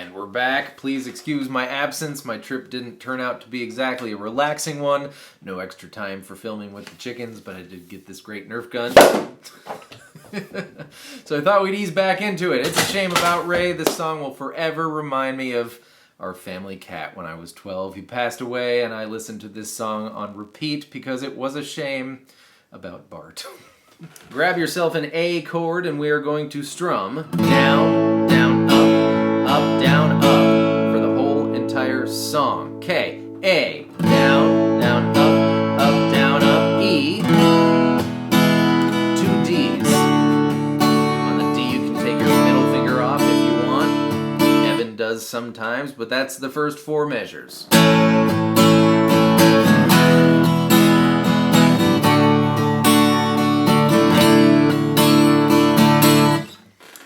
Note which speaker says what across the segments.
Speaker 1: And we're back. Please excuse my absence. My trip didn't turn out to be exactly a relaxing one. No extra time for filming with the chickens, but I did get this great Nerf gun. So I thought we'd ease back into it. It's a shame about Ray. This song will forever remind me of our family cat when I was 12. He passed away, and I listened to this song on repeat because it was a shame about Bart. Grab yourself an A chord, and we are going to strum down, down, up, down, up for the whole entire song. K, A, down, down, up, down, up, E. Two D's. On the D, you can take your middle finger off if you want. Evan does sometimes, but that's the first four measures.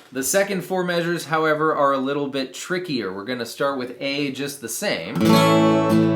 Speaker 1: The second four measures, however, are a little bit trickier. We're going to start with A just the same. But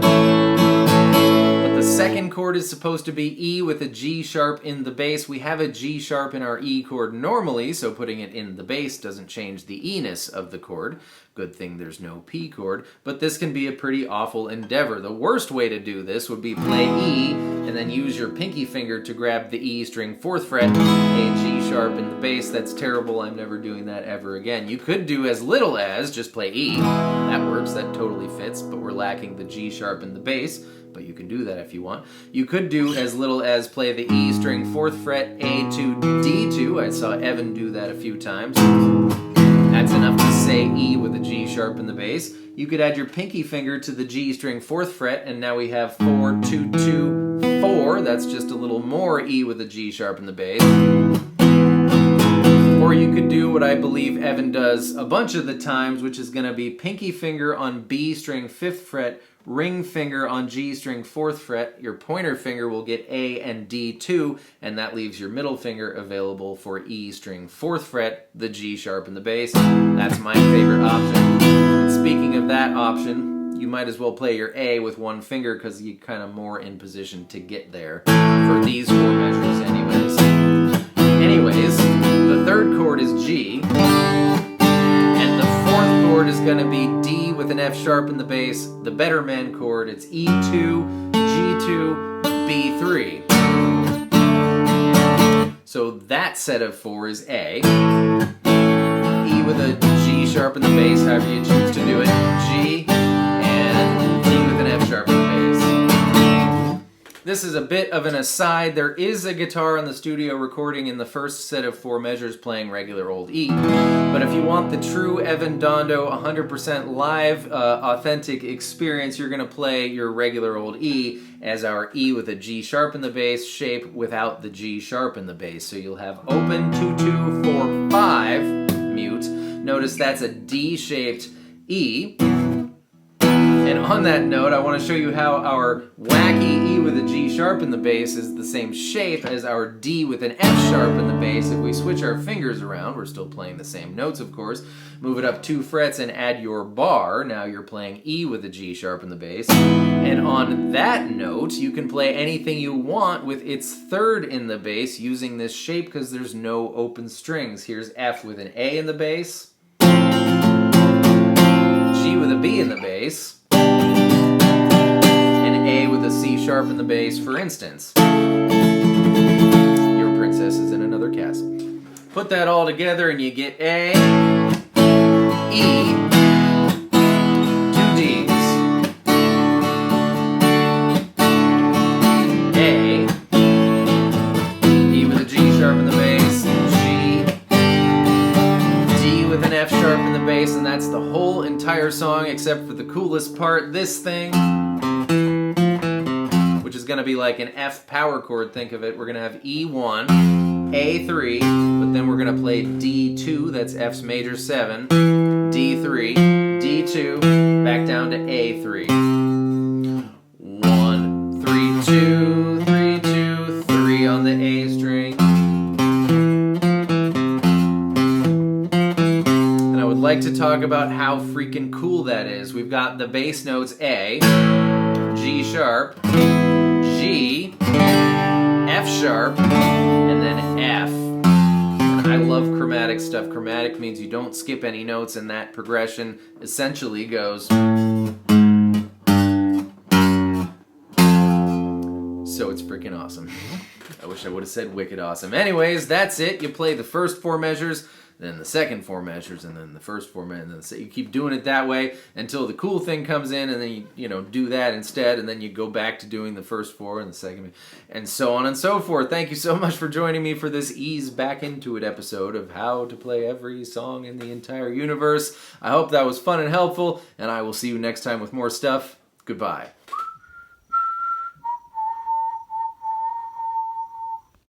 Speaker 1: the second chord is supposed to be E with a G sharp in the bass. We have a G sharp in our E chord normally, so putting it in the bass doesn't change the E-ness of the chord. Good thing there's no P chord, but this can be a pretty awful endeavor. The worst way to do this would be play E and then use your pinky finger to grab the E string 4th fret, A G sharp in the bass. That's terrible. I'm never doing that ever again. You could do as little as just play E. That works. That totally fits, but we're lacking the G sharp in the bass, but you can do that if you want. You could do as little as play the E string 4th fret, A2, D2. I saw Evan do that a few times. That's enough to say E with a G sharp in the bass. You could add your pinky finger to the G string 4th fret, and now we have 4, 2, 2, 4. That's just a little more E with a G sharp in the bass. Or you could do what I believe Evan does a bunch of the times, which is going to be pinky finger on B string 5th fret, ring finger on G string 4th fret. Your pointer finger will get A and D2, and that leaves your middle finger available for E string 4th fret, the G sharp in the bass. That's my favorite option. Speaking of that option, you might as well play your A with one finger because you're kind of more in position to get there for these four measures anyways. The third chord is G, and the fourth chord is going to be D with an F sharp in the bass. The better man chord, it's E2, G2, B3. So that set of four is A. E with a G sharp in the bass, however you choose to do it. G, and D with an F sharp in the bass. This is a bit of an aside. There is a guitar on the studio recording in the first set of four measures playing regular old E. But if you want the true Evan Dondo 100% live, authentic experience, you're going to play your regular old E as our E with a G sharp in the bass shape without the G sharp in the bass. So you'll have open 2, 2, 4, 5, mute. Notice that's a D-shaped E. And on that note, I want to show you how our wacky E with a G sharp in the bass is the same shape as our D with an F sharp in the bass. If we switch our fingers around, we're still playing the same notes, of course. Move it up 2 frets and add your bar. Now you're playing E with a G sharp in the bass. And on that note, you can play anything you want with its third in the bass using this shape because there's no open strings. Here's F with an A in the bass, G with a B in the bass, A with a C sharp in the bass, for instance. Your princess is in another castle. Put that all together and you get A, E, 2 Ds, A, E with a G sharp in the bass, G, D with an F sharp in the bass, and that's the whole entire song except for the coolest part, this thing, which is going to be like an F power chord, think of it. We're going to have E1, A3, but then we're going to play D2, that's F's major 7, D3, D2, back down to A3. 1, 3, 2, 3, 2, 3 on the A string. And I would like to talk about how freaking cool that is. We've got the bass notes A, G sharp, G, F sharp, and then F. And I love chromatic stuff. Chromatic means you don't skip any notes, and that progression essentially goes. So it's freaking awesome. I wish I would have said wicked awesome. Anyways, that's it. You play the first 4 measures, then the second 4 measures, and then the first 4 measures, and then you keep doing it that way until the cool thing comes in, and then you do that instead, and then you go back to doing the first 4 and the second, and so on and so forth. Thank you so much for joining me for this ease back into it episode of how to play every song in the entire universe. I hope that was fun and helpful, and I will see you next time with more stuff. Goodbye.